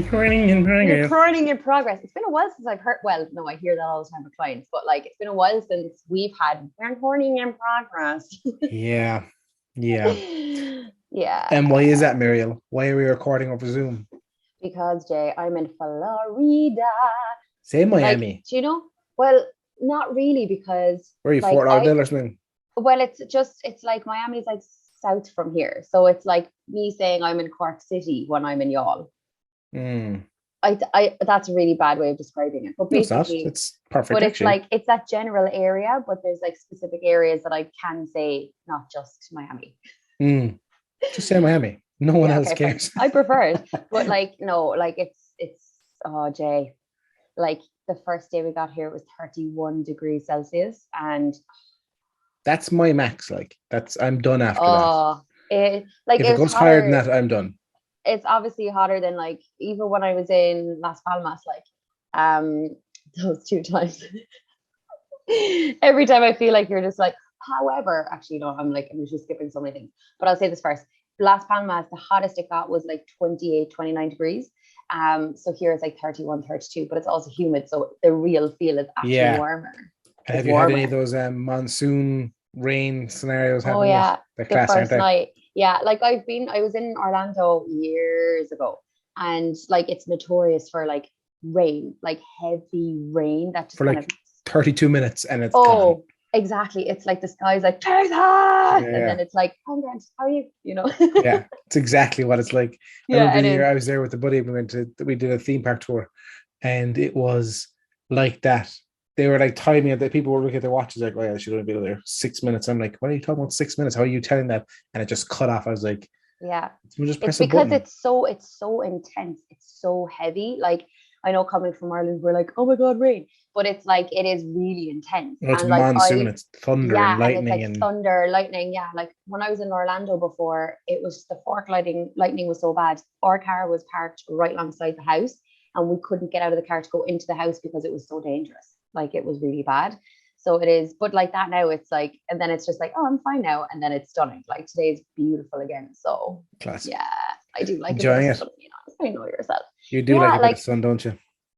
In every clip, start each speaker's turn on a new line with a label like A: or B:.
A: Recording in progress.
B: Recording in progress. It's been a while since I've heard. Well, no, I hear that all the time with clients, but like it's been a while since we've had recording in progress.
A: Yeah. Yeah.
B: Yeah.
A: And why is that, Muriel? Why are we recording over Zoom?
B: Because Jay, I'm in Florida.
A: Say Miami.
B: Like, do you know? Well, not really, because
A: Where are you,
B: like
A: Fort Lauderdale or something?
B: well, it's like Miami's like south from here. So it's like me saying I'm in Cork City when I'm in y'all.
A: Mm.
B: I that's a really bad way of describing it. But
A: No, it's not.
B: basically,
A: It's perfect,
B: but it's
A: actually.
B: like it's that general area, but there's like specific areas that I can say, not just Miami.
A: Mm. Just say Miami. No one
B: Yeah,
A: else
B: okay, fine.
A: cares.
B: I prefer it. But like no, like it's oh Jay. Like the first day we got here it was 31 degrees Celsius and
A: That's my max. Like, I'm done after that.
B: oh it like
A: If it
B: it's
A: goes higher than
B: hotter.
A: that, I'm done.
B: It's obviously hotter than like even when I was in Las Palmas, like um those two times. Every time I feel like you're just like, however, actually, no, I'm just skipping so many things. But I'll say this first. Las Palmas, the hottest it got was like 28, 29 degrees. So here it's like 31, 32, but it's also humid. So the real feel is actually
A: Yeah.
B: warmer.
A: And
B: It's
A: have you had any
B: warmer.
A: of those monsoon rain scenarios
B: Oh
A: happen yet?
B: yeah.
A: They're
B: The
A: class, aren't
B: first
A: they?
B: night. Yeah, like I was in Orlando years ago. And like it's notorious for like rain, like heavy rain that just
A: For
B: kind of
A: like 32 minutes and it's gone.
B: oh, exactly. It's like the sky's like, take that.
A: Yeah,
B: And
A: yeah.
B: then it's like, oh, Grant, how are you? You know?
A: Yeah, it's exactly what it's like. I
B: Yeah,
A: remember
B: it
A: the year
B: is.
A: I was there with the buddy. We did a theme park tour, and it was like that. They were like timing it. The people were looking at their watches, like, "Oh yeah, I should only be there 6 minutes." I'm like, "What are you talking about 6 minutes? How are you telling that?" And it just cut off. I was like,
B: Yeah.
A: "Someone just
B: It's
A: press a
B: because
A: button."
B: it's so intense. It's so heavy. Like I know coming from Ireland, we're like, oh my God, rain. But it's like it is really intense.
A: No, it's
B: And like
A: monsoon. It's thunder and
B: yeah, and it's
A: lightning,
B: like
A: and
B: thunder, lightning. Yeah. Like when I was in Orlando before, it was the fork lightning was so bad. Our car was parked right alongside the house and we couldn't get out of the car to go into the house because it was so dangerous. Like it was really bad. So it is, but like that now it's like, and then it's just like, oh, I'm fine now. And then it's stunning. Like today is beautiful again. So
A: class.
B: yeah, I do like a bit
A: Enjoying
B: of
A: it.
B: sun, I know yourself.
A: You do like
B: Yeah,
A: a bit of
B: like
A: sun, don't you?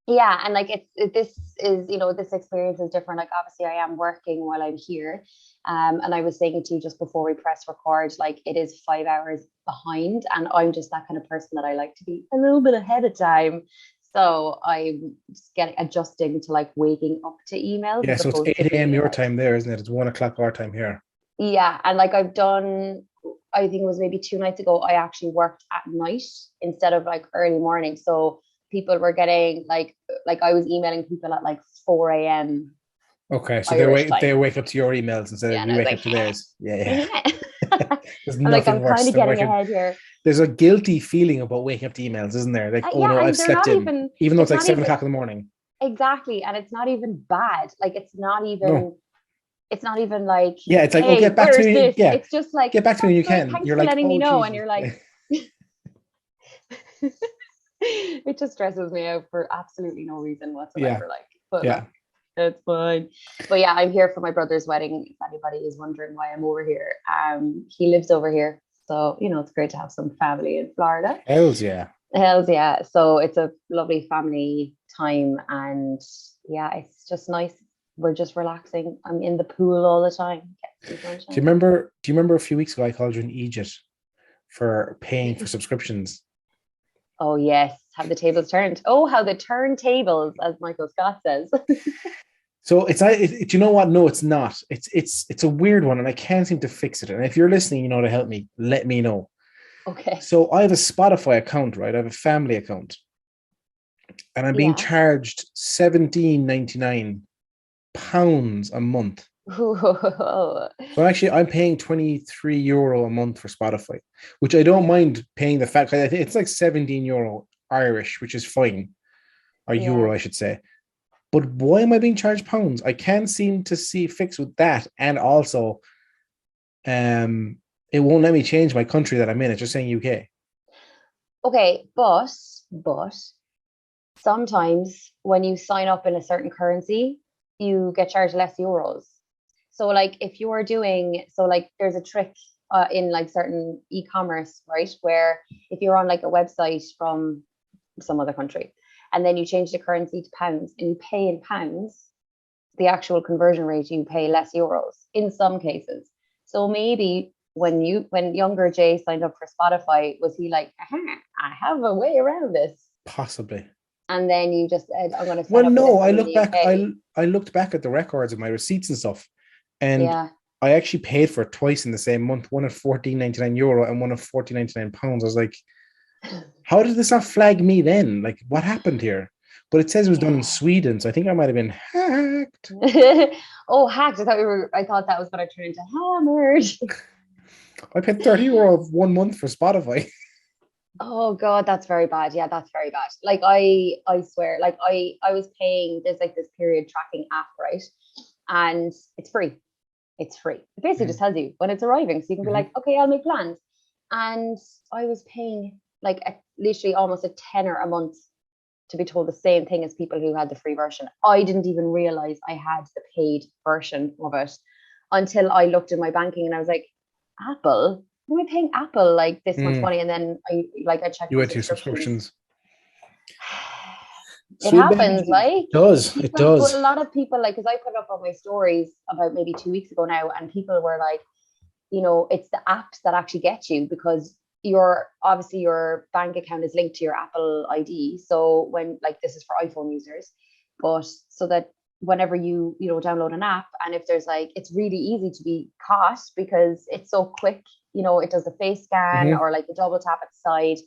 B: yeah, and like this is this experience is different. Like obviously I am working while I'm here. And I was saying to you just before we press record, like it is 5 hours behind, and I'm just that kind of person that I like to be a little bit ahead of time. So I'm just getting adjusting to like waking up to emails
A: Yeah.
B: as
A: So it's
B: opposed to
A: 8 a.m.
B: being
A: your
B: like
A: time there, isn't it? It's 1 o'clock our time here.
B: yeah, and like I've done, I think it was maybe 2 nights ago, I actually worked at night instead of like early morning. So people were getting like I was emailing people at like 4 a.m.
A: Okay, so
B: Irish
A: they
B: time.
A: wake up to your emails instead
B: Yeah,
A: of
B: and
A: you
B: I was
A: wake
B: like,
A: up to theirs. Yeah, yeah. There's
B: I'm like,
A: nothing
B: I'm kind
A: worse
B: of
A: than
B: getting
A: waking.
B: ahead here.
A: There's a guilty feeling about waking up to emails, isn't there? Like, oh
B: Yeah,
A: no, I've
B: and they're
A: slept
B: not
A: in,
B: even,
A: even though it's
B: it's
A: like
B: not
A: 7
B: even
A: o'clock in the morning.
B: exactly, and it's not even bad. Like
A: No,
B: it's not even like,
A: yeah, it's like, oh,
B: hey,
A: get back to
B: where's
A: me.
B: this?
A: Yeah,
B: It's just like,
A: get back to me when
B: that's
A: you
B: great.
A: can.
B: Thanks
A: You're
B: for
A: like,
B: letting me
A: oh
B: know. And
A: Jesus.
B: you're
A: Yeah.
B: like, it just stresses me out for absolutely no reason
A: Yeah,
B: whatsoever. Like, but
A: yeah.
B: look, it's fine. But yeah, I'm here for my brother's wedding. If anybody is wondering why I'm over here, he lives over here, so it's great to have some family in Florida.
A: Hells yeah.
B: Hells yeah! So it's a lovely family time, and yeah, it's just nice. We're just relaxing. I'm in the pool all the time. Get some sunshine.
A: Do you remember a few weeks ago I called you an Egypt for paying for subscriptions?
B: Oh yes, have the tables turned. Oh, how the turntables, as Michael Scott says.
A: So do you know what? No, it's not. It's a weird one, and I can't seem to fix it. And if you're listening, to help me, let me know.
B: Okay.
A: So I have a Spotify account, right? I have a family account, and I'm being
B: Yeah.
A: charged £17.99 a month.
B: Ooh.
A: So actually, I'm paying €23 a month for Spotify, which I don't mind paying the fact. I think it's like €17 Irish, which is fine, or euro,
B: Yeah.
A: I should say. But why am I being charged pounds? I can't seem to see fix with that, and also, it won't let me change my country that I'm in. It's just saying UK.
B: Okay, but sometimes when you sign up in a certain currency, you get charged less euros. So like if you're doing so like there's a trick in like certain e-commerce, right? Where if you're on like a website from some other country, and then you change the currency to pounds and you pay in pounds, the actual conversion rate, you pay less euros in some cases. So maybe when younger Jay signed up for Spotify, was he like, I have a way around this?
A: Possibly.
B: And then you just said, I'm going to sign
A: Well,
B: up
A: no,
B: for
A: I
B: this
A: look
B: in the
A: back.
B: UK.
A: I looked back at the records of my receipts and stuff, and
B: Yeah.
A: I actually paid for it twice in the same month. One of €14.99 and one of £14.99. I was like, how did this not flag me then? Like, what happened here? But it says it was done in Sweden, so I think I might have been hacked.
B: Oh, hacked! I thought that was going to turn into hammered.
A: I paid €30 one month for Spotify.
B: Oh God, that's very bad. Yeah, that's very bad. Like I swear, like I was paying. There's like this period tracking app, right? And it's free. It's free. It basically just tells you when it's arriving, so you can be like, okay, I'll make plans. And I was paying like literally almost a tenner a month to be told the same thing as people who had the free version. I didn't even realize I had the paid version of it until I looked at my banking and I was like, Apple? Am I paying Apple like this much money? And then I checked
A: You
B: my
A: went to your
B: subscriptions. It
A: Sweet
B: happens,
A: baby.
B: like
A: It does. It does.
B: But a lot of people, like, because I put it up on my stories about maybe 2 weeks ago now, and people were like, it's the apps that actually get you, because obviously your bank account is linked to your Apple ID. So when, like, this is for iPhone users, but so that whenever you download an app, and if there's like, it's really easy to be caught because it's so quick, it does the face scan or like the double tap at the side,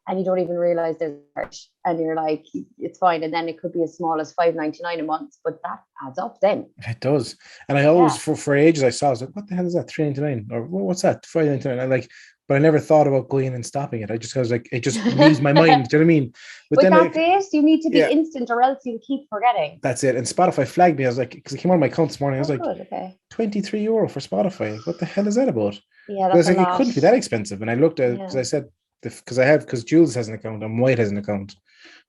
B: and you don't even realize there's a charge, and you're like, it's fine. And then it could be as small as $5.99 a month, but that adds up then.
A: It does. And I always, for ages, I was like, what the hell is that? $3.99 or what's that? $5.99. I'm like, but I never thought about going in and stopping it. I was like, it just leaves my mind. Do you know what I mean?
B: But then that's it. You need to be instant, or else you keep forgetting.
A: That's it. And Spotify flagged me. I was like, because it came on my account this morning. I was like,
B: good, okay.
A: €23 for Spotify. What the hell is that about?
B: Yeah, that's
A: like, it couldn't be that expensive. And I looked at it because I said, because Jules has an account and White has an account.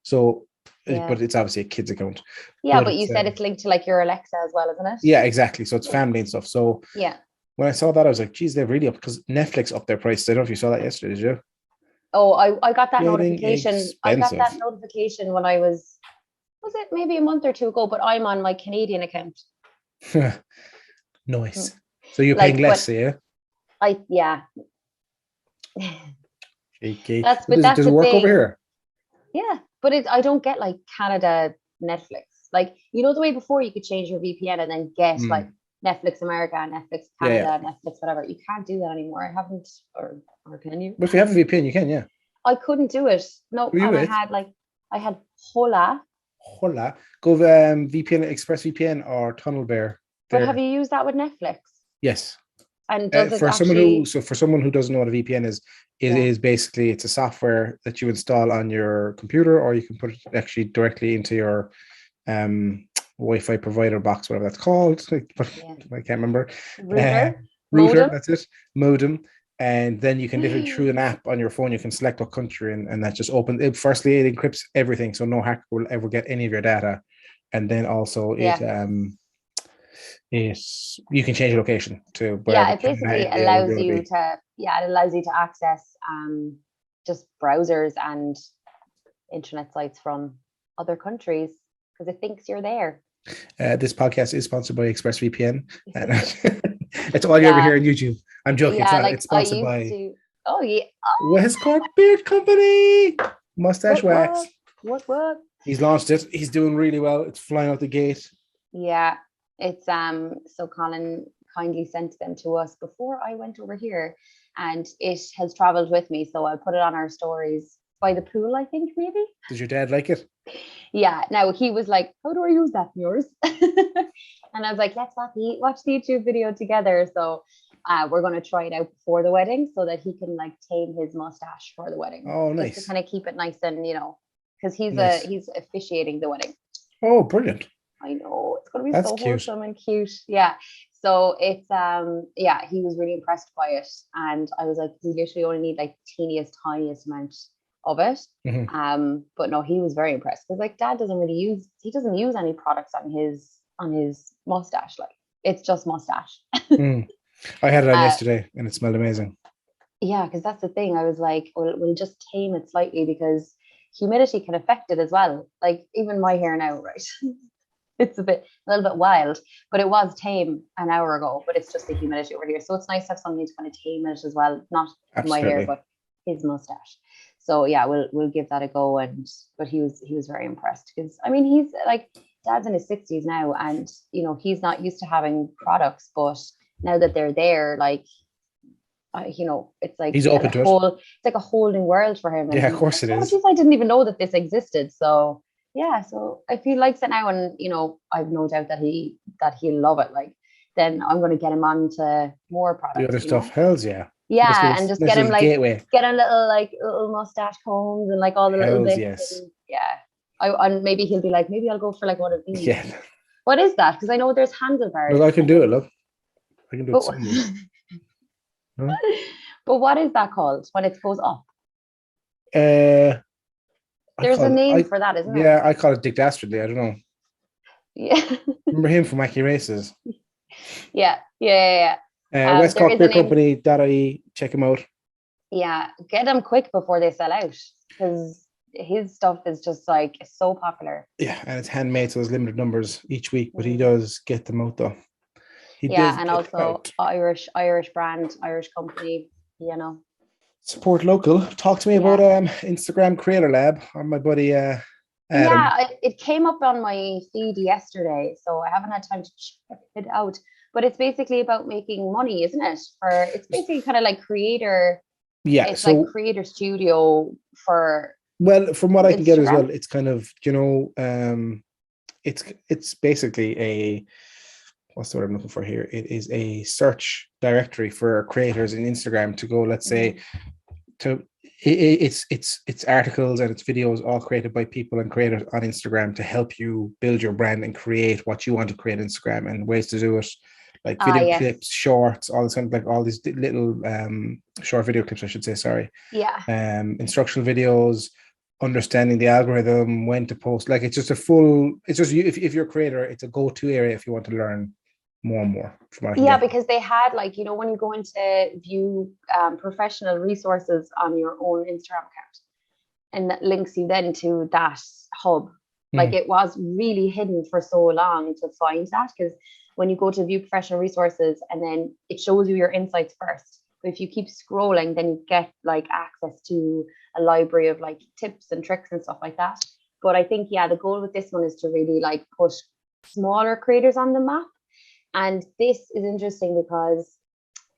A: So, but it's obviously a kid's account.
B: Yeah, but you said it's linked to like your Alexa as well, isn't it?
A: Yeah, exactly. So it's family and stuff. So
B: yeah.
A: When I saw that, I was like, geez, they're really up, because Netflix upped their price. I don't know if you saw that yesterday, did you?
B: Oh, I got that notification.
A: Expensive.
B: I got that notification when I was it maybe a month or two ago, but I'm on my Canadian account.
A: Nice. So you're paying less, yeah?
B: Yeah.
A: Okay.
B: Does
A: it work over here?
B: Yeah, but I don't get like Canada Netflix. Like, the way before you could change your VPN and then get like Netflix America, Netflix Canada, Netflix whatever. You can't do that anymore. I haven't, or can you?
A: But if you have a VPN, you can, yeah.
B: I couldn't do it. No, and I had Hola.
A: Go VPN, ExpressVPN or TunnelBear.
B: But have you used that with Netflix?
A: Yes.
B: And does it
A: for someone who doesn't know what a VPN is, is basically, it's a software that you install on your computer, or you can put it actually directly into your Wi-Fi provider box, whatever that's called. I can't remember.
B: Router,
A: modem. That's it. Modem. And then you can literally, through an app on your phone, you can select what country, and that just opens it. Firstly, it encrypts everything, so no hacker will ever get any of your data. And then also you can change your location to wherever.
B: It basically allows you to access just browsers and internet sites from other countries, because it thinks you're there.
A: This podcast is sponsored by ExpressVPN. It's all you ever hear on YouTube. I'm joking. It's sponsored by West Cork Beard Company. Mustache Wax.
B: What?
A: He's launched it. He's doing really well. It's flying out the gate.
B: Yeah. It's so Colin kindly sent them to us before I went over here, and it has traveled with me. So I'll put it on our stories by the pool, I think, maybe.
A: Does your dad like it?
B: Yeah. Now he was like, how do I use that in yours? And I was like, let's watch the YouTube video together. So we're going to try it out before the wedding, so that he can like tame his mustache for the wedding.
A: Oh, nice.
B: Just to kind of keep it nice and, because he's officiating the wedding.
A: Oh, brilliant.
B: I know, it's going to be so wholesome and cute. Yeah. So it's, he was really impressed by it. And I was like, we literally only need like tiniest amount of it. But no, he was very impressed, because like Dad doesn't use any products on his mustache. Like, it's just mustache.
A: I had it on yesterday and it smelled amazing.
B: Yeah, because that's the thing. I was like, we'll just tame it slightly, because humidity can affect it as well. Like even my hair now, right? It's a little bit wild, but it was tame an hour ago, but it's just the humidity over here. So it's nice to have something to kind of tame it as well. Not my hair,
A: Absolutely.
B: but his mustache. So yeah, we'll give that a go. But he was very impressed because I mean he's like dad's in his 60s now, and you know he's not used to having products, but now that they're there, like you know, it's like
A: He's open to it.
B: it's like a whole new world for him, and
A: Yeah, of
B: he's
A: course
B: like,
A: it
B: oh
A: is.
B: geez, I didn't even know that this existed. So yeah, so if he likes it now, and you know, I've no doubt that he'll love it. Like then I'm going to get him on to more
A: The
B: products,
A: other
B: you
A: stuff,
B: know.
A: hells yeah.
B: Yeah, and just
A: Nice
B: get him
A: little
B: like
A: gateway.
B: get a little mustache combs and like all the little
A: Hells
B: bits.
A: yes.
B: And, yeah, and maybe he'll be like, maybe I'll go for like one of these.
A: Yeah.
B: What is that? Because I know there's handlebars.
A: Look, I can
B: And
A: do it.
B: then,
A: Look, I can do it.
B: but
A: Send you. Huh?
B: but what is that called when it goes up?
A: Uh, I
B: There's a
A: call it.
B: name for that, isn't there?
A: Yeah, I call it Dick Dastardly. I don't know.
B: Yeah.
A: Remember him from Wacky Races?
B: Yeah.
A: West
B: There
A: Cork
B: is a
A: Beer
B: name.
A: Company.ie. Check him out.
B: Yeah, get them quick before they sell out because his stuff is just like so popular.
A: Yeah, and it's handmade, so there's limited numbers each week, but he does get them out though. He
B: Yeah,
A: does
B: and
A: get them
B: also
A: out.
B: Irish brand, Irish company, you know.
A: Support local. Talk to me about
B: Yeah.
A: Instagram Creator Lab. I'm my buddy Adam.
B: Yeah, it came up on my feed yesterday, so I haven't had time to check it out. But it's basically about making money, isn't it? It's basically kind of like creator.
A: Yeah,
B: It's like
A: so
B: creator studio for
A: well, from what I can get as
B: Instagram.
A: well, it's kind of, it's basically a what's the word I'm looking for here? It is a search directory for creators in Instagram to go, let's say, to it's articles and it's videos all created by people and creators on Instagram to help you build your brand and create what you want to create on Instagram, and ways to do it, like video
B: Yes.
A: clips, shorts, all this kind of like all these little short video clips, I should say, sorry.
B: Yeah.
A: Instructional videos, understanding the algorithm, when to post. Like it's just if you're a creator, it's a go-to area if you want to learn more and more from what I can
B: Yeah,
A: get.
B: because they had like, you know, when you go into view professional resources on your own Instagram account, and that links you then to that hub. Like it was really hidden for so long to find that, because when you go to view professional resources and then it shows you your insights first. But if you keep scrolling, then you get like access to a library of like tips and tricks and stuff like that. But I think, yeah, the goal with this one is to really like put smaller creators on the map. And this is interesting because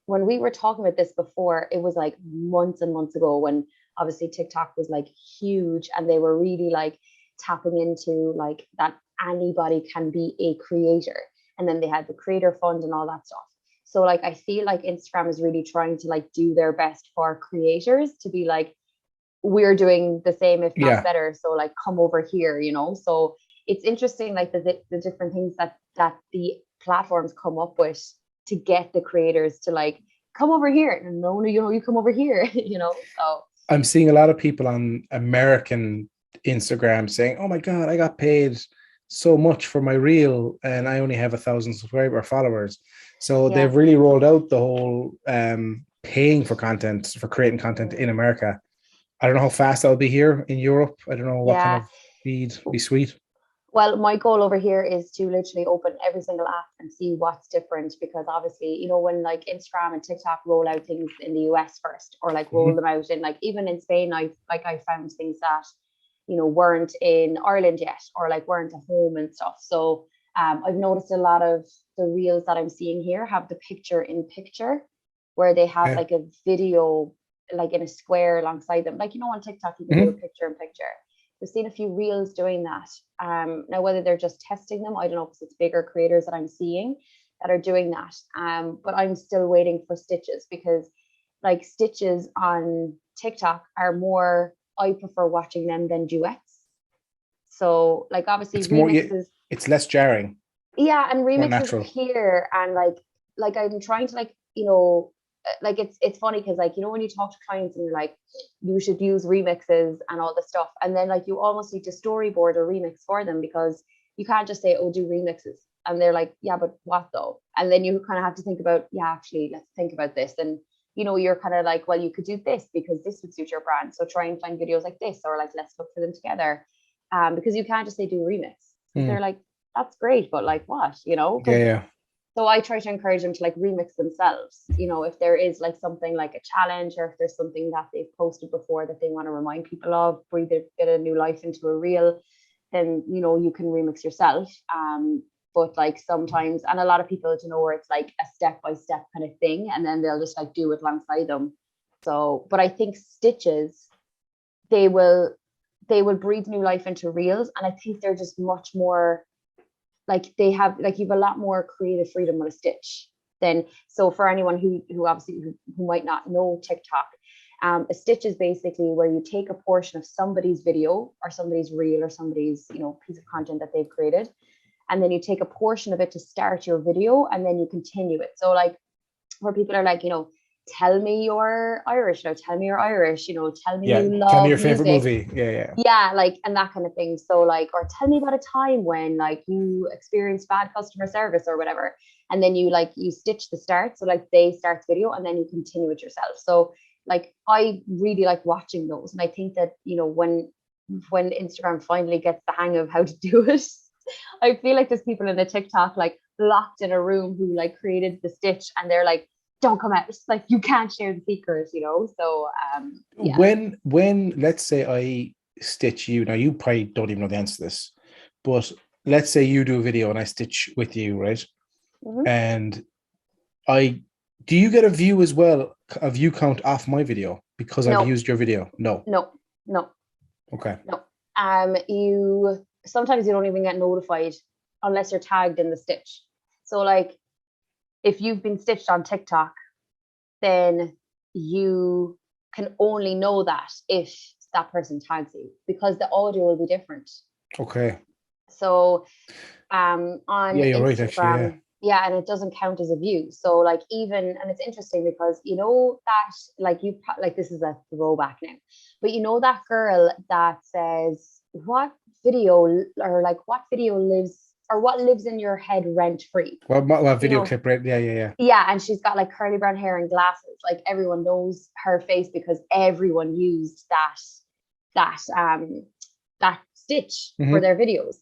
B: when we were talking about this before, it was like months and months ago when obviously TikTok was like huge and they were really like tapping into like that anybody can be a creator. And then they had the creator fund and all that stuff. So like I feel like Instagram is really trying to like do their best for creators to be like, we're doing the same, if not better. So like come over here, you know. So it's interesting, like the different things that the platforms come up with to get the creators to like come over here. No, you know, you come over here, you know. So
A: I'm seeing a lot of people on American Instagram saying, "Oh my God, I got paid so much for my reel, and I only have 1,000 subscriber followers." So they've really rolled out the whole paying for content, for creating content in America. I don't know how fast that'll be here in Europe. I don't know what kind of speed be sweet.
B: Well, my goal over here is to literally open every single app and see what's different, because obviously, you know, when like Instagram and TikTok roll out things in the US first, or like roll them out in like even in Spain, I found things that, you know, weren't in Ireland yet, or like weren't at home and stuff. So I've noticed a lot of the reels that I'm seeing here have the picture in picture, where they have like a video like in a square alongside them. Like, you know, on TikTok, you can do a picture in picture. We've seen a few reels doing that. Now, whether they're just testing them, I don't know, because it's bigger creators that I'm seeing that are doing that. But I'm still waiting for stitches, because like stitches on TikTok are more, I prefer watching them than duets. So like obviously
A: It's more,
B: remixes.
A: it's less jarring.
B: Yeah, and
A: More
B: remixes
A: natural.
B: appear, and like I'm trying to like, you know, like it's funny because like, you know, when you talk to clients and you're like, you should use remixes and all this stuff, and then like you almost need to storyboard a remix for them, because you can't just say, oh, do remixes, and they're like, yeah, but what though? And then you kind of have to think about, yeah, actually let's think about this. And you're kind of like, well, you could do this because this would suit your brand. So try and find videos like this, or like, let's look for them together. Because you can't just say do remix. Because they're like, that's great, but like what,
A: Yeah.
B: So I try to encourage them to like remix themselves. If there is like something like a challenge, or if there's something that they've posted before that they want to remind people of, breathe a bit of new life into a reel, then you can remix yourself. But like sometimes, and a lot of people where it's like a step-by-step kind of thing, and then they'll just like do it alongside them. So, but I think stitches, they will breathe new life into reels, and I think they're just much more like, they have like, you've a lot more creative freedom with a stitch than. So for anyone who obviously who might not know TikTok, a stitch is basically where you take a portion of somebody's video or somebody's reel or somebody's piece of content that they've created, and then you take a portion of it to start your video, and then you continue it. So like, where people are like, tell me you're Irish, tell me you're Irish, tell me you love
A: tell me your
B: music.
A: favorite movie.
B: Yeah, like, and that kind of thing. So like, or tell me about a time when like you experienced bad customer service or whatever, and then you stitch the start. So like, they start the video and then you continue it yourself. So like, I really like watching those, and I think that when Instagram finally gets the hang of how to do it, I feel like there's people in the TikTok like locked in a room who like created the stitch, and they're like, don't come out. It's like, you can't share the secret, So yeah.
A: When let's say I stitch you, now you probably don't even know the answer to this, but let's say you do a video and I stitch with you, right? And do you get a view as well, a view count off my video because I've used your video? No. Okay.
B: No. You sometimes you don't even get notified unless you're tagged in the stitch. So like, if you've been stitched on TikTok, then you can only know that if that person tags you, because the audio will be different.
A: Okay.
B: So on
A: you're
B: Instagram,
A: right, actually,
B: and it doesn't count as a view. So like, even, and it's interesting because that like, this is a throwback now, but that girl that says, what video lives in your head rent free?
A: What video clip, right? Yeah.
B: Yeah, and she's got like curly brown hair and glasses. Like, everyone knows her face because everyone used that stitch for their videos.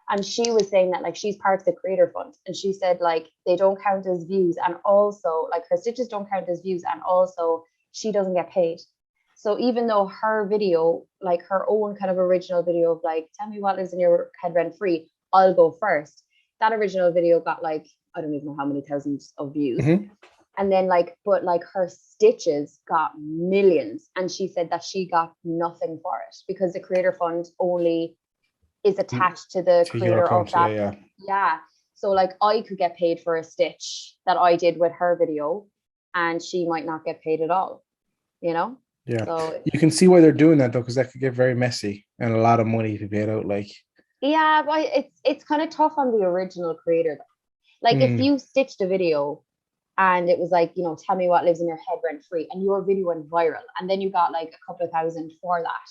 B: And she was saying that like, she's part of the creator fund, and she said like, they don't count as views, and also like, her stitches don't count as views, and also she doesn't get paid. So even though her video, like her own kind of original video of like, tell me what lives in your head rent free, I'll go first, that original video got like, I don't even know how many thousands of views. And then like, but like, her stitches got millions, and she said that she got nothing for it because the creator fund only is attached to the creator of that. Yeah. So like, I could get paid for a stitch that I did with her video, and she might not get paid at all, Yeah. So
A: you can see why they're doing that though, because that could get very messy and a lot of money to be paid out. Like,
B: yeah, but it's kind of tough on the original creator though. Like, if you stitched a video and it was like, tell me what lives in your head rent free, and your video went viral, and then you got like a couple of thousand for that,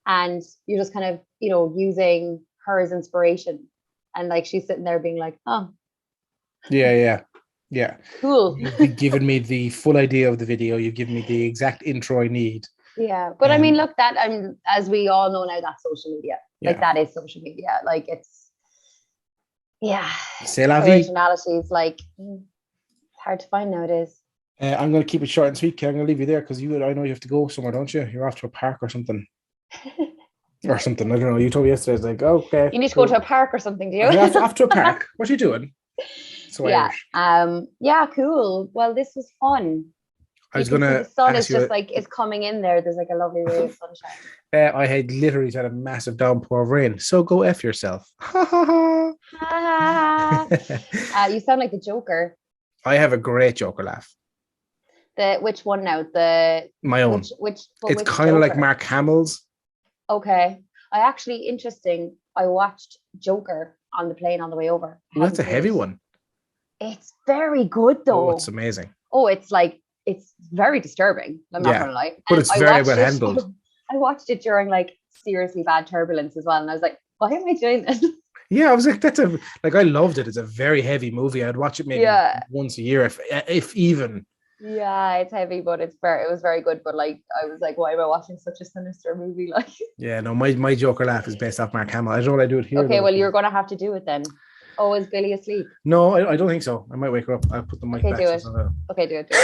B: and you're just kind of using her as inspiration, and like, she's sitting there being like, oh
A: yeah,
B: cool,
A: you've given me the full idea of the video, you've given me the exact intro I need.
B: Yeah, but I mean, look, that as we all know now, that's social media. Like, that is social media. Like, it's
A: c'est la vie.
B: Originality is like, hard to find nowadays.
A: I'm going to keep it short and sweet. I'm going to leave you there because I know you have to go somewhere, don't you? You're off to a park or something. Or something. I don't know. You told me yesterday. I was like, okay.
B: You need to go to a park or something, do you?
A: Off to a park. What are you doing? So
B: Irish. Yeah, cool. Well, this was fun.
A: I was gonna.
B: The sun is just like, it's coming in there. There's like a lovely ray of sunshine.
A: I had literally had a massive downpour of rain. So go F yourself.
B: You sound like the Joker.
A: I have a great Joker laugh.
B: Which one now?
A: My own.
B: It's
A: kind of like Mark Hamill's.
B: Okay. Interesting. I watched Joker on the plane on the way over.
A: Well, that's a heavy one.
B: It's very good though.
A: Oh, it's amazing.
B: Oh, it's very disturbing. I'm not gonna lie.
A: But it's very well handled.
B: I watched it during like seriously bad turbulence as well, and I was like, why am I doing this?
A: Yeah, I was like, I loved it. It's a very heavy movie. I'd watch it maybe once a year, if even.
B: Yeah, it's heavy, but it was very good. But like, I was like, why am I watching such a sinister movie? Like,
A: Yeah, no, my Joker laugh is based off Mark Hamill. I don't know what I do it here
B: okay,
A: though.
B: well, you're gonna have to do it then. Oh, is Billy asleep?
A: No, I don't think so. I might wake her up. I'll put the mic
B: Okay,
A: back.
B: do
A: So
B: it.
A: it's not
B: Okay, do it. Do it.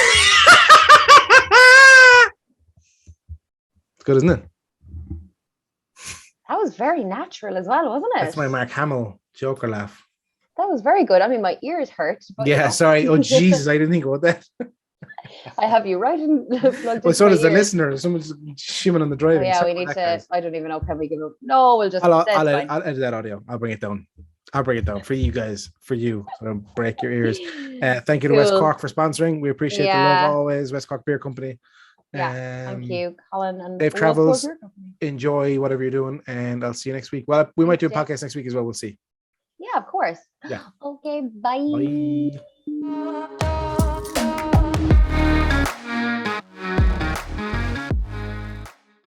A: It's good, isn't it?
B: That was very natural as well, wasn't it?
A: That's my Mark Hamill Joker laugh.
B: That was very good. I mean, my ears hurt. But,
A: Yeah, sorry. Oh Jesus, I didn't think about that.
B: I have you right in plugged
A: Well,
B: into
A: so
B: my
A: does the
B: ears.
A: listener. Someone's shimming on the
B: Oh
A: driving.
B: yeah,
A: Sorry
B: we need
A: about
B: to.
A: that, guys.
B: I don't even know. Can we give up? No, we'll just.
A: I'll,
B: That's
A: I'll,
B: fine.
A: I'll edit that audio. I'll bring it down. I'll bring it down for you guys, for you. So don't break your ears. Thank you to West
B: Cool.
A: Cork for sponsoring. We appreciate the love always. West Cork Beer Company.
B: Yeah, thank you, Colin. And
A: Safe travels.
B: Beer Company.
A: Enjoy whatever you're doing, and I'll see you next week. Well, we might do a podcast next week as well. We'll see.
B: Yeah, of course.
A: Yeah.
B: Okay, bye.
A: Bye.